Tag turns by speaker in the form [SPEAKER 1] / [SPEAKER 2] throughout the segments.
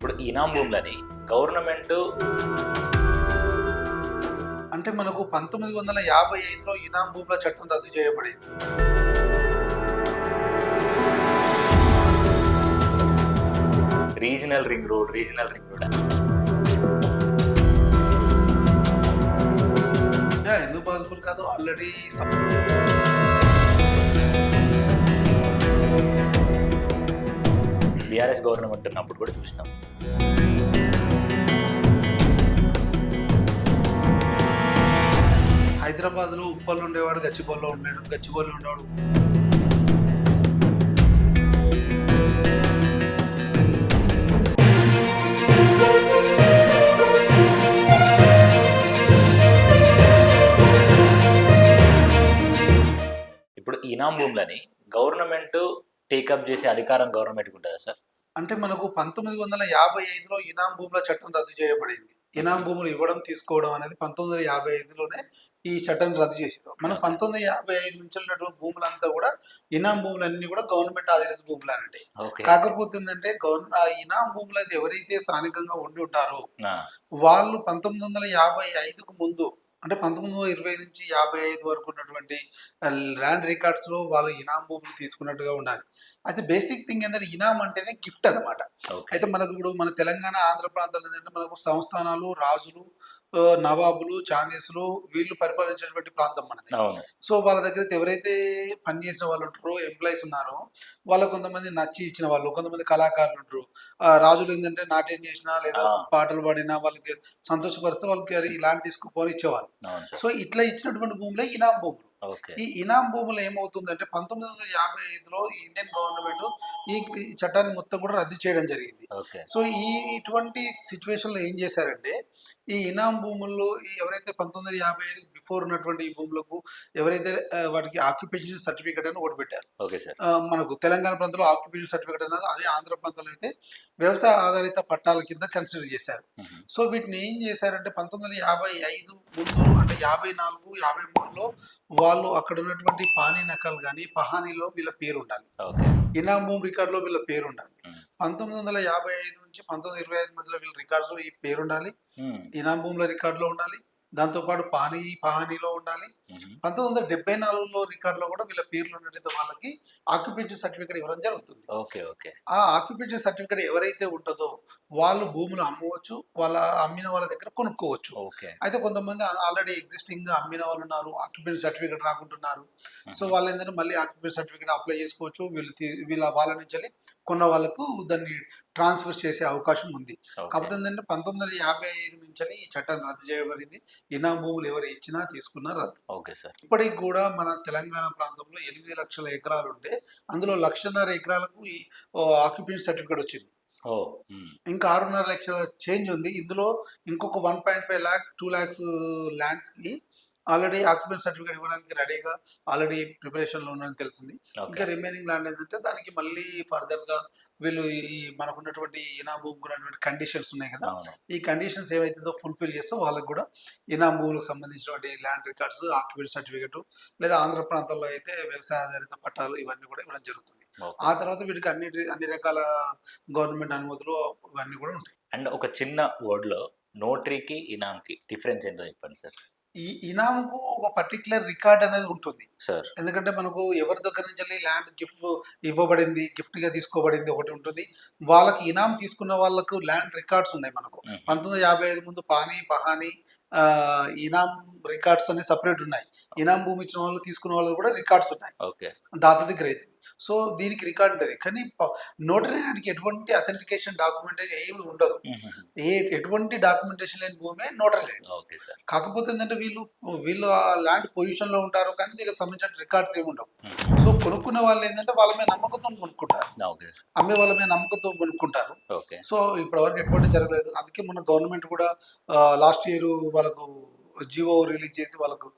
[SPEAKER 1] ఇప్పుడు ఇనాం భూములని గవర్నమెంట్
[SPEAKER 2] అంటే మనకు 1955లో ఇనాం భూముల చట్టం రద్దు చేయబడింది.
[SPEAKER 1] రీజనల్ రింగ్ రోడ్
[SPEAKER 2] ఎందుకు పాసిబుల్ కాదు? ఆల్రెడీ
[SPEAKER 1] బీఆర్ఎస్ గవర్నమెంట్ ఉన్నప్పుడు కూడా చూసినాం.
[SPEAKER 2] హైదరాబాద్లో ఉప్పల్లో ఉండేవాడు గచ్చిబౌలిలో ఉండలేడు, గచ్చిబౌలిలో ఉండేవాడు
[SPEAKER 1] ఇప్పుడు ఇనాం భూములని గవర్నమెంట్ టేకప్ చేసే అధికారం గవర్నమెంట్కి ఉంటుందా సార్?
[SPEAKER 2] అంటే మనకు 1955లో ఇనాం భూముల చట్టం రద్దు చేయబడింది. ఇనాం భూములు ఇవ్వడం తీసుకోవడం అనేది 1955లోనే ఈ చట్టం రద్దు చేశారు. మనం 1955 నుంచి ఉన్నటువంటి భూములంతా కూడా ఇనాం భూములన్నీ కూడా గవర్నమెంట్ ఆధారిత భూములు అనండి. కాకపోతే ఏంటంటే ఇనాం భూములు అయితే ఎవరైతే స్థానికంగా ఉండి ఉంటారో వాళ్ళు 1955కు ముందు అంటే 1920 నుంచి 55 వరకు ఉన్నటువంటి ల్యాండ్ రికార్డ్స్ లో వాళ్ళు ఇనాం భూములు తీసుకున్నట్టుగా ఉండాలి. అయితే బేసిక్ థింగ్ ఏంటంటే ఇనాం అంటేనే గిఫ్ట్ అనమాట. అయితే మనకు ఇప్పుడు మన తెలంగాణ ఆంధ్ర ప్రాంతాల్లో ఏంటంటే మనకు సంస్థానాలు, రాజులు, నవాబులు, చాందీసులు వీళ్ళు పరిపాలించేటువంటి ప్రాంతం మనది. సో వాళ్ళ దగ్గర ఎవరైతే పనిచేసిన వాళ్ళు ఉంటారో, ఎంప్లాయీస్ ఉన్నారో వాళ్ళ కొంతమంది నచ్చి ఇచ్చిన వాళ్ళు, కొంతమంది కళాకారులు ఉంటారు. రాజులు ఏంటంటే నాట్యం చేసినా లేదా పాటలు పాడినా వాళ్ళకి సంతోషపరిస్తే వాళ్ళకి ఇలాంటి తీసుకుపోని ఇచ్చేవాళ్ళు. సో ఇట్లా ఇచ్చినటువంటి భూములే ఇనాం భూములు. ఈ ఇనాం భూములు ఏమవుతుందంటే 1955లో ఇండియన్ గవర్నమెంట్ ఈ చట్టాన్ని మొత్తం కూడా రద్దు చేయడం జరిగింది. సో ఇటువంటి సిచ్యువేషన్ లో ఏం చేశారంటే ఈ ఇనాం భూముల్లో ఎవరైతే 1955 బిఫోర్ ఉన్నటువంటి ఈ భూములకు ఎవరైతే వాటికి ఆక్యుపేషన్ సర్టిఫికేట్ అని ఒకటి పెట్టారు. మనకు తెలంగాణ ప్రాంతంలో ఆక్యుపేషన్ సర్టిఫికేట్ అన్నది, అదే ఆంధ్ర ప్రాంతంలో అయితే వ్యవసాయ ఆధారిత పట్టాల కింద కన్సిడర్ చేశారు. సో వీటిని ఏం చేశారంటే 1955 ముందు అంటే 54, 53లో వాళ్ళు అక్కడ ఉన్నటువంటి పానీ నకల్ కానీ పహానీలో వీళ్ళ పేరు ఉండాలి, ఇనాం భూమి రికార్డులో వీళ్ళ పేరు ఉండాలి. 1955 నుంచి 1925 మధ్యలో వీళ్ళ రికార్డ్స్ ఈ పేరు ఉండాలి, ఇనాం భూముల రికార్డులో ఉండాలి, దాంతో పాటు పహానీలో ఉండాలి. 1974లో రికార్డులో కూడా వీళ్ళ పేర్లు ఉన్నట్లయితే వాళ్ళకి ఆక్యుపేషన్ సర్టిఫికేట్ ఇవ్వడం జరుగుతుంది. ఆ ఆక్యుపేషన్ సర్టిఫికేట్ ఎవరైతే ఉంటుందో వాళ్ళు భూములు అమ్మవచ్చు, వాళ్ళ అమ్మిన వాళ్ళ దగ్గర కొనుక్కోవచ్చు. అయితే కొంతమంది ఆల్రెడీ ఎగ్జిస్టింగ్ గా అమ్మిన వాళ్ళు ఉన్నారు, ఆక్యుపేషన్ సర్టిఫికేట్ రాకుంటున్నారు. సో వాళ్ళు ఏంటంటే మళ్ళీ ఆక్యుపేషన్ సర్టిఫికేట్ అప్లై చేసుకోవచ్చు. వీళ్ళ వాళ్ళ నుంచి కొన్న వాళ్ళకు దాన్ని ట్రాన్స్ఫర్ చేసే అవకాశం ఉంది. కాకపోతే ఏంటంటే 1955 నుంచి ఈ చట్టాన్ని రద్దు చేయబడింది. ఇనాం భూములు ఎవరు ఇచ్చినా తీసుకున్నా రద్దు. ఇప్పటికి కూడా మన తెలంగాణ ప్రాంతంలో 8 లక్షల ఎకరాలు ఉంటే అందులో 1.5 ఎకరాలకు ఈ ఆక్యుపేషన్ సర్టిఫికేట్ వచ్చింది. ఇంకా 6.5 లక్షల చేంజ్ ఉంది. ఇందులో ఇంకొక 1.5 lakh 2 lakhs ల్యాండ్స్ కి ఆల్రెడీ ఆక్యుపేషన్ సర్టిఫికేట్ ఇవ్వడానికి రెడీగా ఆల్రెడీ ప్రిపరేషన్ లో ఉందని తెలిసింది. ఇంకా రిమైనింగ్ ల్యాండ్ ఏంటంటే దానికి మళ్ళీ ఫర్దర్ గా వీళ్ళు ఈ మనకున్నటువంటి ఇనాం భూమికి ఉన్నటువంటి కండిషన్స్ ఉన్నాయి కదా, ఈ కండిషన్స్ ఏవైతుందో ఫుల్ఫిల్ చేస్తే వాళ్ళకి కూడా ఇనాం భూములకు సంబంధించినటువంటి ల్యాండ్ రికార్డ్స్, ఆక్యుపేషన్ సర్టిఫికేట్, లేదా ఆంధ్ర ప్రాంతంలో అయితే వ్యవసాయ ఆధారిత పట్టాలు ఇవన్నీ కూడా ఇవ్వడం జరుగుతుంది. ఆ తర్వాత వీటికి అన్ని రకాల గవర్నమెంట్ అనుమతులు ఇవన్నీ కూడా ఉంటాయి.
[SPEAKER 1] అండ్ ఒక చిన్న వర్డ్ లో నోటరీకి ఇనాంకి డిఫరెన్స్ ఏంటో చెప్పండి సార్.
[SPEAKER 2] ఈ ఇనాంకు ఒక పర్టికులర్ రికార్డ్ అనేది ఉంటుంది సార్. ఎందుకంటే మనకు ఎవరి దగ్గర నుంచి ల్యాండ్ గిఫ్ట్ ఇవ్వబడింది, గిఫ్ట్ గా తీసుకోబడింది ఒకటి ఉంటుంది. వాళ్ళకి ఇనాం తీసుకున్న వాళ్ళకు ల్యాండ్ రికార్డ్స్ ఉన్నాయి. మనకు 1955 ముందు పహానీ ఇనాం రికార్డ్స్ అన్ని సపరేట్ ఉన్నాయి. ఇనాం భూమి ఇచ్చిన వాళ్ళు తీసుకున్న వాళ్ళు కూడా రికార్డ్స్ ఉన్నాయి దాత దగ్గర అయితే. సో దీనికి రికార్డ్ ఉంటుంది. కానీ నోటరీకి ఎటువంటి అథెంటికేషన్ డాక్యుమెంటేషన్ ఏమి ఉండదు. ఎటువంటి డాక్యుమెంటేషన్ లేని భూమే నోటరీ లేదు. కాకపోతే ఏంటంటే వీళ్ళు ఆ ల్యాండ్ పొజిషన్ లో ఉంటారు, కానీ దీనికి సంబంధించిన రికార్డ్స్ ఏమి ఉండవు. సో కొనుక్కునే వాళ్ళు ఏంటంటే వాళ్ళ మీద నమ్మకంతో కొనుక్కుంటారు, అమ్మే వాళ్ళ మీద నమ్మకంతో కొనుక్కుంటారు. సో ఇప్పటి వరకు ఎటువంటి జరగలేదు. అందుకే మన గవర్నమెంట్ కూడా లాస్ట్ ఇయర్ వాళ్ళకు జియో రిలీజ్ చేసి వాళ్ళకు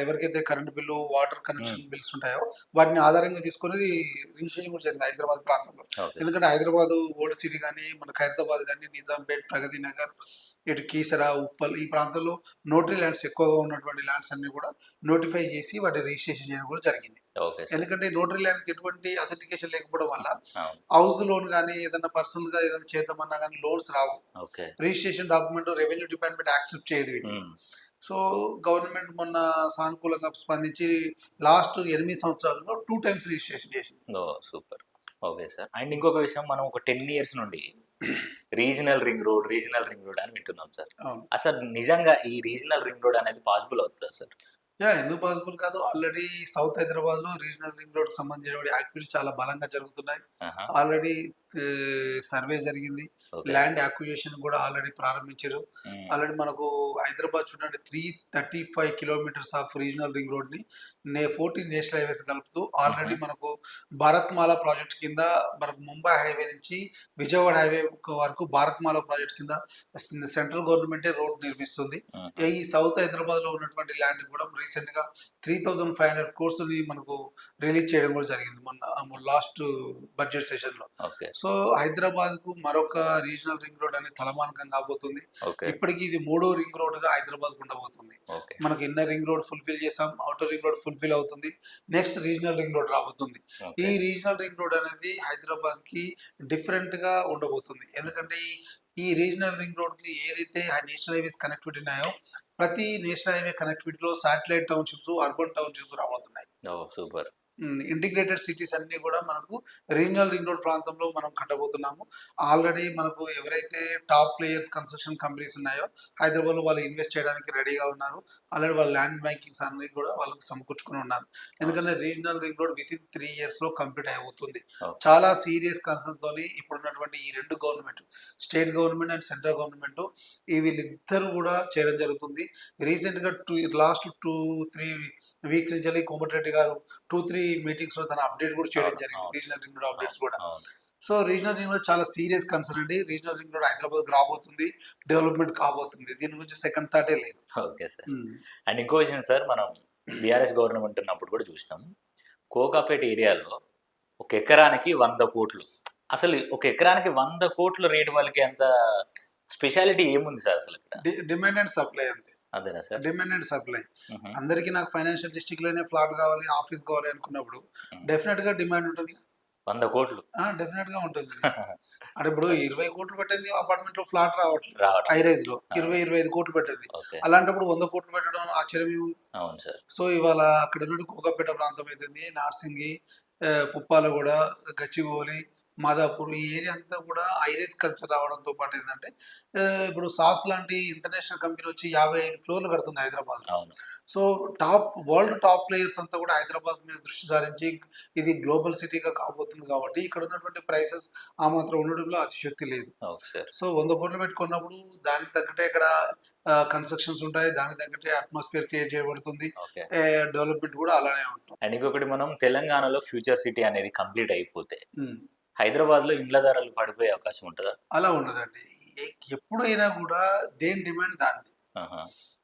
[SPEAKER 2] ఎవరికైతే current bill, water connection bills ఉంటాయో వాటిని ఆధారంగా తీసుకొని రిజిస్ట్రేషన్ కూడా జరిగింది హైదరాబాద్ ప్రాంతంలో. ఎందుకంటే హైదరాబాద్ ఓల్డ్ సిటీ కానీ, మన ఖైరతాబాద్ కానీ, నిజాంపేట్, ప్రగతి నగర్, ఇటు కీసరా, ఉప్పల్ ఈ ప్రాంతంలో నోటరీ ల్యాండ్స్ ఎక్కువగా ఉన్నటువంటి ల్యాండ్స్ అన్ని కూడా నోటిఫై చేసి వాటి రిజిస్ట్రేషన్ చేయడం కూడా జరిగింది.
[SPEAKER 1] Okay sir.
[SPEAKER 2] ఎందుకంటే నోటరీ ల్యాండ్స్కి ఎటువంటి అథెంటికేషన్ లేకపోవడం వల్ల
[SPEAKER 1] అవును.
[SPEAKER 2] హౌస్ లోన్ కానీ ఏదైనా పర్సనల్ గా ఏదైనా చేద్దామన్నా కానీ లోన్స్ రావు.
[SPEAKER 1] Okay.
[SPEAKER 2] Registration document revenue department accept చేయదు వీటిని. సో గవర్నమెంట్ మొన్న సానుకూలంగా స్పందించి లాస్ట్ 8 సంవత్సరాలలో 2 టైమ్స్ రిజిస్ట్రేషన్ చేసింది.
[SPEAKER 1] ఓ సూపర్. Okay sir. అండ్ ఇంకొక విషయం, మనం ఒక 10 ఇయర్స్ నుండి రీజనల్ రింగ్ రోడ్ అని వింటున్నాం సార్.
[SPEAKER 2] అవును.
[SPEAKER 1] అసలు నిజంగా ఈ రీజనల్ రింగ్ రోడ్ అనేది పాసిబుల్ అవుతుందా సార్?
[SPEAKER 2] ఎందుకు పాసిబుల్ కాదు. ఆల్రెడీ సౌత్ హైదరాబాద్ లో రీజనల్ రింగ్ రోడ్ సంబంధించిన యాక్టివిటీస్ చాలా బలంగా జరుగుతున్నాయి.
[SPEAKER 1] ఆహా.
[SPEAKER 2] ఆల్రెడీ సర్వే జరిగింది.
[SPEAKER 1] ఓకే.
[SPEAKER 2] ల్యాండ్ అక్విజిషన్ కూడా ఆల్రెడీ ప్రారంభించారు.
[SPEAKER 1] మ్మ్.
[SPEAKER 2] ఆల్రెడీ మనకు హైదరాబాద్ చూడండి 335 kilometres of regional ring road ని 14 నేషనల్ హైవేస్ కలుపుతూ ఆల్రెడీ మనకు భారత్మాల ప్రాజెక్ట్ కింద మనకు ముంబై హైవే నుంచి విజయవాడ హైవే వరకు భారత్మాల ప్రాజెక్ట్ కింద సెంట్రల్ గవర్నమెంటే రోడ్ నిర్మిస్తుంది.
[SPEAKER 1] మ్మ్.
[SPEAKER 2] ఈ సౌత్ హైదరాబాద్ లో ఉన్నటువంటి ల్యాండ్ కూడా రీసెంట్ గా 3,500 crores ని మనకు రిలీజ్ చేయడం కూడా జరిగింది మొన్న లాస్ట్ బడ్జెట్ సెషన్ లో.
[SPEAKER 1] ఓకే.
[SPEAKER 2] సో హైదరాబాద్ కు మరొక రీజనల్ రింగ్ రోడ్ అనేది తలమానికం కాబోతుంది.
[SPEAKER 1] ఓకే.
[SPEAKER 2] ఇప్పటికి ఇది 3వ రింగ్ రోడ్ గా హైదరాబాద్ ఉండబోతుంది.
[SPEAKER 1] ఓకే.
[SPEAKER 2] మనకి ఇన్నర్ రింగ్ రోడ్ ఫుల్ఫిల్ చేసాం, అవుటర్ రింగ్ రోడ్ ఫుల్ఫిల్ అవుతుంది, నెక్స్ట్ రీజనల్ రింగ్ రోడ్ రాబోతుంది. ఈ
[SPEAKER 1] ఓకే.
[SPEAKER 2] రీజనల్ రింగ్ రోడ్ అనేది హైదరాబాద్ కి డిఫరెంట్ గా ఉండబోతుంది. ఎందుకంటే ఈ రీజనల్ రింగ్ రోడ్ కి ఏదైతే నేషనల్ హైవేస్ కనెక్టివిటీ ఉన్నాయో ప్రతి నేషనల్ హైవే కనెక్టివిటీలో శాటిలైట్ టౌన్షిప్స్, అర్బన్ టౌన్షిప్స్ రాబోతున్నాయి.
[SPEAKER 1] Oh super.
[SPEAKER 2] ఇంటిగ్రేటెడ్ సిటీస్ అన్ని కూడా మనకు రీజనల్ రింగ్ రోడ్ ప్రాంతంలో మనం కట్టబోతున్నాము. ఆల్రెడీ మనకు ఎవరైతే టాప్ ప్లేయర్స్ కన్స్ట్రక్షన్ కంపెనీస్ ఉన్నాయో హైదరాబాద్ లో వాళ్ళు ఇన్వెస్ట్ చేయడానికి రెడీగా ఉన్నారు. ఆల్రెడీ వాళ్ళ ల్యాండ్ బ్యాంకింగ్స్ అన్ని కూడా వాళ్ళకి సమకూర్చుకుని ఉన్నారు. ఎందుకంటే regional ring road with in 3 years లో కంప్లీట్ అయిపోతుంది.
[SPEAKER 1] ఓకే.
[SPEAKER 2] చాలా సీరియస్ కన్సర్న్ తోని ఇప్పుడున్నటువంటి ఈ 2 government, state government and central government వీళ్ళిద్దరు కూడా చేయడం జరుగుతుంది. రీసెంట్ గా లాస్ట్ 2-3 వీక్స్ నుంచి కోమటిరెడ్డి గారు 2-3 మీటింగ్స్ లో తన అప్డేట్ కూడా చేయడం
[SPEAKER 1] అవును,
[SPEAKER 2] జరిగింది.
[SPEAKER 1] అవును.
[SPEAKER 2] రీజనల్ రింగ్ రోడ్ అప్డేట్స్ కూడా.
[SPEAKER 1] అవును.
[SPEAKER 2] సో రీజనల్ రింగ్ రోడ్ చాలా సీరియస్ కన్సర్న్ అండి. రీజనల్ రింగ్ రోడ్ హైదరాబాద్ రాబోతుంది, డెవలప్మెంట్ కాబోతుంది. దీని గురించి సెకండ్ థాటే లేదు.
[SPEAKER 1] Okay sir. అండ్ ఇంకో విషయం సార్, మనం బీఆర్ఎస్ గవర్నమెంట్ ఉన్నప్పుడు కూడా చూసినాం, కోకాపేట ఏరియాలో ఒక ఎకరానికి 100 కోట్లు. అసలు ఒక ఎకరానికి 100 కోట్ల రేటు వాళ్ళకి అంత స్పెషాలిటీ ఏముంది సార్ అసలు ఇక్కడ?
[SPEAKER 2] డిమాండ్ అండ్ సప్లై అంతే.
[SPEAKER 1] అదేనా సార్?
[SPEAKER 2] Demand and supply.
[SPEAKER 1] మ్మ్.
[SPEAKER 2] అందరికి నాకు ఫైనాన్షియల్ డిస్ట్రిక్ట్ లోనే ఫ్లాట్ కావాలి, ఆఫీస్ కావాలి అనుకున్నప్పుడు డెఫినెట్ గా డిమాండ్ ఉంటుంది.
[SPEAKER 1] 100 కోట్లు
[SPEAKER 2] డెఫినెట్ గా ఉంటుంది. అంటే ఇప్పుడు 20 కోట్లు పెట్టింది అపార్ట్మెంట్ లో ఫ్లాట్ రావట్లేదు.
[SPEAKER 1] రావట్లేదు.
[SPEAKER 2] హై రైజ్ లో 20-25 కోట్లు పెట్టింది.
[SPEAKER 1] ఓకే.
[SPEAKER 2] అలాంటప్పుడు 100 కోట్లు పెట్టడం ఆశ్చర్యం ఏముంది.
[SPEAKER 1] అవును సార్.
[SPEAKER 2] సో ఇవాళ అక్కడ నుండి కోకాపేట ప్రాంతం అవుతుంది, నార్సింగి, పుప్పాలగూడ, గచ్చిబౌలి, మాదాపూర్ ఈ ఏరియా అంతా కూడా ఐరేజ్ కల్చర్ రావడంతో పాటు ఏంటంటే ఇప్పుడు సాస్ లాంటి ఇంటర్నేషనల్ కంపెనీ వచ్చి 55 ఫ్లోర్లు కడుతుంది హైదరాబాద్.
[SPEAKER 1] అవును.
[SPEAKER 2] సో వరల్డ్ టాప్ ప్లేయర్స్ అంతా కూడా హైదరాబాద్ మీద దృష్టి సారించి ఇది గ్లోబల్ సిటీగా కాబోతుంది. కాబట్టి ఇక్కడ ఉన్నటువంటి ప్రైసెస్ ఆ మాత్రం ఉండడంలో అతిశక్తి లేదు.
[SPEAKER 1] Okay sir.
[SPEAKER 2] సో 100 కోట్లు పెట్టుకున్నప్పుడు దానికి తగ్గట్టే ఇక్కడ కన్స్ట్రక్షన్స్ ఉంటాయి, దానికి తగ్గట్టే అట్మాస్ఫియర్ క్రియేట్ చేయబడుతుంది,
[SPEAKER 1] ఓకే.
[SPEAKER 2] డెవలప్మెంట్ కూడా అలానే ఉంటుంది.
[SPEAKER 1] అండ్ ఇంకొకటి, మనం తెలంగాణలో ఫ్యూచర్ సిటీ అనేది కంప్లీట్ అయిపోతే
[SPEAKER 2] ఉమ్.
[SPEAKER 1] హైదరాబాద్ లో ఇండ్ల ధరలు పడిపోయే అవకాశం ఉంటుందా?
[SPEAKER 2] అలా ఉండదండి. ఎప్పుడైనా కూడా దేని డిమాండ్ దానిది.
[SPEAKER 1] ఆహా.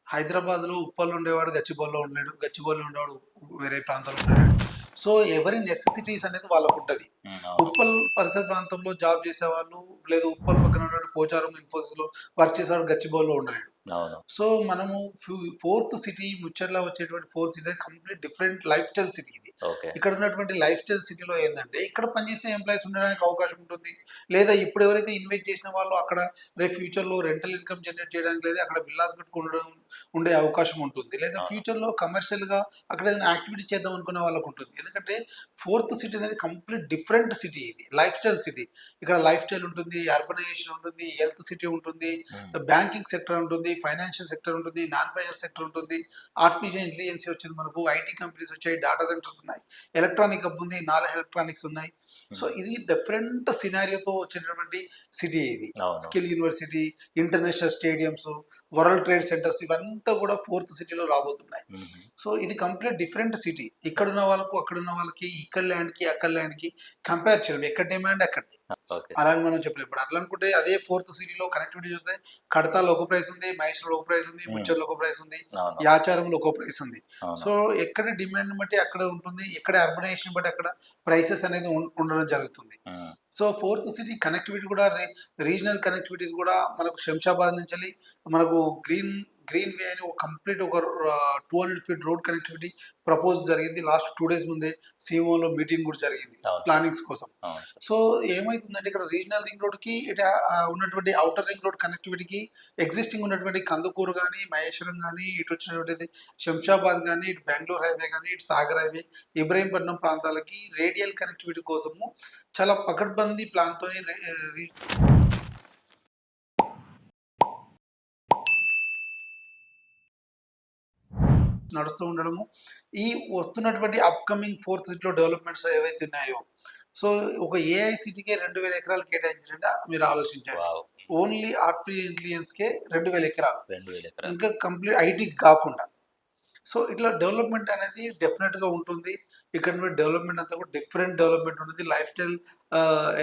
[SPEAKER 2] హైదరాబాద్ లో ఉప్పల్ ఉండేవాడు గచ్చిబౌలిలో ఉండలేడు, గచ్చిబౌలిలో ఉండేవాడు వేరే ప్రాంతంలో ఉండలేడు. సో ఎవరి నెసెసిటీస్ అనేది వాళ్ళకు ఉంటుంది.
[SPEAKER 1] అవును.
[SPEAKER 2] ఉప్పల్ పరిసర ప్రాంతంలో జాబ్ చేసేవాళ్ళు లేదా ఉప్పల్ పక్కన ఉన్నటువంటి పోచారం, ఇన్ఫోసిస్ లో వర్క్ చేసేవాడు గచ్చిబౌలిలో ఉండలేడు.
[SPEAKER 1] అవును.
[SPEAKER 2] సో మనము 4th సిటీ ముచ్చర్లో వచ్చేటువంటి 4th city complete different life style city ఇది.
[SPEAKER 1] ఓకే.
[SPEAKER 2] ఇక్కడ ఉన్నటువంటి లైఫ్ స్టైల్ సిటీలో ఏంటంటే ఇక్కడ పనిచేసే ఎంప్లాయీస్ ఉండడానికి అవకాశం ఉంటుంది, లేదా ఇప్పుడు ఎవరైతే ఇన్వెస్ట్ చేసిన వాళ్ళు అక్కడ రేపు ఫ్యూచర్ లో రెంటల్ ఇన్కమ్ జనరేట్ చేయడానికి, లేదా అక్కడ విల్లాస్ కట్టుకోవడం ఉండే అవకాశం ఉంటుంది, లేదా ఫ్యూచర్ లో కమర్షియల్ గా అక్కడ ఏదైనా యాక్టివిటీ చేద్దాం అనుకునే వాళ్ళకు ఉంటుంది. ఎందుకంటే 4th సిటీ అనేది కంప్లీట్ డిఫరెంట్ సిటీ, ఇది లైఫ్ స్టైల్ సిటీ. ఇక్కడ లైఫ్ స్టైల్ ఉంటుంది, అర్బనైజేషన్ ఉంటుంది, హెల్త్ సిటీ ఉంటుంది, బ్యాంకింగ్ సెక్టర్ ఉంటుంది, ఫైనాన్షియల్ సెక్టర్ ఉంటుంది, నాన్ ఫైనాన్షియల్ సెక్టర్ ఉంటుంది, ఆర్టిఫిషియల్ ఇంటెలిజెన్స్ వచ్చింది, మనకు ఐటీ కంపెనీస్ వచ్చాయి, డేటా సెంటర్స్ ఉన్నాయి, ఎలక్ట్రానిక్ హబ్ ఉంది, 4 ఎలక్ట్రానిక్స్ ఉన్నాయి. సో ఇది డిఫరెంట్ సినారియోతో వచ్చేటటువంటి సిటీ ఇది.
[SPEAKER 1] అవును.
[SPEAKER 2] Skill university, international stadiums, world trade centres ఇవంతా కూడా 4th సిటీలో రాబోతున్నాయి.
[SPEAKER 1] మ్మ్.
[SPEAKER 2] సో ఇది కంప్లీట్ డిఫరెంట్ సిటీ. ఇక్కడున్న వాళ్ళకు అక్కడున్న వాళ్ళకి, ఇక్కడ ల్యాండ్కి అక్కడ ల్యాండ్కి కంపేర్ చేయడం, ఎక్కడ డిమాండ్ అక్కడిది.
[SPEAKER 1] ఓకే
[SPEAKER 2] అలా అని మనం చెప్పలేం. ఇప్పుడు అట్లా అనుకుంటే అదే ఫోర్త్ సిటీలో కనెక్టివిటీ చూస్తే కడతాలో ఒక ప్రైస్ ఉంది, మహేశ్వరంలో ఒక ప్రైస్ ఉంది, ముచ్చర్లో ఒక ప్రైస్ ఉంది,
[SPEAKER 1] అవును
[SPEAKER 2] యాచారంలో ఒక ప్రైస్ ఉంది.
[SPEAKER 1] అవును
[SPEAKER 2] సో ఎక్కడ డిమాండ్ బట్టి అక్కడ ఉంటుంది, ఎక్కడ అర్బనైజేషన్ బట్టి అక్కడ ప్రైసెస్ అనేది ఉండడం జరుగుతుంది.
[SPEAKER 1] ఉమ్,
[SPEAKER 2] సో ఫోర్త్ సిటీ కనెక్టివిటీ కూడా రీజనల్ కనెక్టివిటీస్ కూడా మనకు శంషాబాద్ నుంచి మనకు గ్రీన్ వే అని ఒక కంప్లీట్ ఒక 200 ఫీట్ రోడ్ కనెక్టివిటీ ప్రపోజ్ జరిగింది. లాస్ట్ 2 డేస్ ముందే సీఓలో మీటింగ్ కూడా జరిగింది
[SPEAKER 1] అవును సార్
[SPEAKER 2] ప్లానింగ్స్ కోసం.
[SPEAKER 1] అవును సార్
[SPEAKER 2] సో ఏమైతుందంటే ఇక్కడ రీజనల్ రింగ్ రోడ్కి ఇటు ఉన్నటువంటి అవుటర్ రింగ్ రోడ్ కనెక్టివిటీకి ఎగ్జిస్టింగ్ ఉన్నటువంటి కందుకూరు కానీ, మహేశ్వరం కానీ, ఇటు వచ్చినటువంటిది శంషాబాద్ కానీ, ఇటు బెంగళూరు హైవే కానీ, ఇటు సాగర్ హైవే, ఇబ్రహీంపట్నం ప్రాంతాలకి రేడియల్ కనెక్టివిటీ కోసము చాలా పకడ్బందీ ప్లాన్తో నడుస్తూ ఉండడము. ఈ వస్తున్నటువంటి అప్కమింగ్ ఫోర్త్ సిటీలో డెవలప్మెంట్స్ ఏవైతే ఉన్నాయో, సో ఒక ఏఐసిటీకే 2000 ఎకరాలు కేటాయించారంటే మీరు ఆలోచించండి.
[SPEAKER 1] వావ్
[SPEAKER 2] ఓన్లీ ఆర్టిఫిషియల్ ఇంటెలిజెన్స్కే 2000 ఎకరాలు,
[SPEAKER 1] 2000 ఎకరాలు
[SPEAKER 2] ఇంకా కంప్లీట్ ఐటీ కాకుండా. సో ఇట్లా డెవలప్మెంట్ అనేది డెఫినెట్గా ఉంటుంది. ఇక్కడ డెవలప్మెంట్ అంతా కూడా డిఫరెంట్ డెవలప్మెంట్ ఉంటుంది. లైఫ్ స్టైల్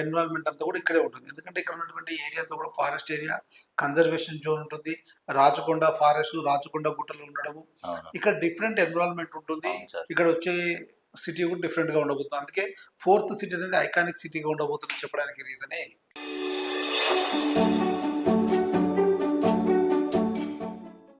[SPEAKER 2] ఎన్విరాన్మెంట్ అంతా కూడా ఇక్కడే ఉంటుంది. ఎందుకంటే ఇక్కడ ఉన్నటువంటి ఏరియా అంతా కూడా ఫారెస్ట్ ఏరియా, కన్జర్వేషన్ జోన్ ఉంటుంది, రాచకొండ ఫారెస్ట్, రాచకొండ గుట్టలు ఉండడము,
[SPEAKER 1] అవును
[SPEAKER 2] ఇక్కడ డిఫరెంట్ ఎన్విరాన్మెంట్ ఉంటుంది.
[SPEAKER 1] అవును సార్
[SPEAKER 2] ఇక్కడ వచ్చే సిటీ కూడా డిఫరెంట్గా ఉండబోతుంది. అందుకే ఫోర్త్ సిటీ అనేది ఐకానిక్ సిటీగా ఉండబోతుందని చెప్పడానికి రీజనే ఇది.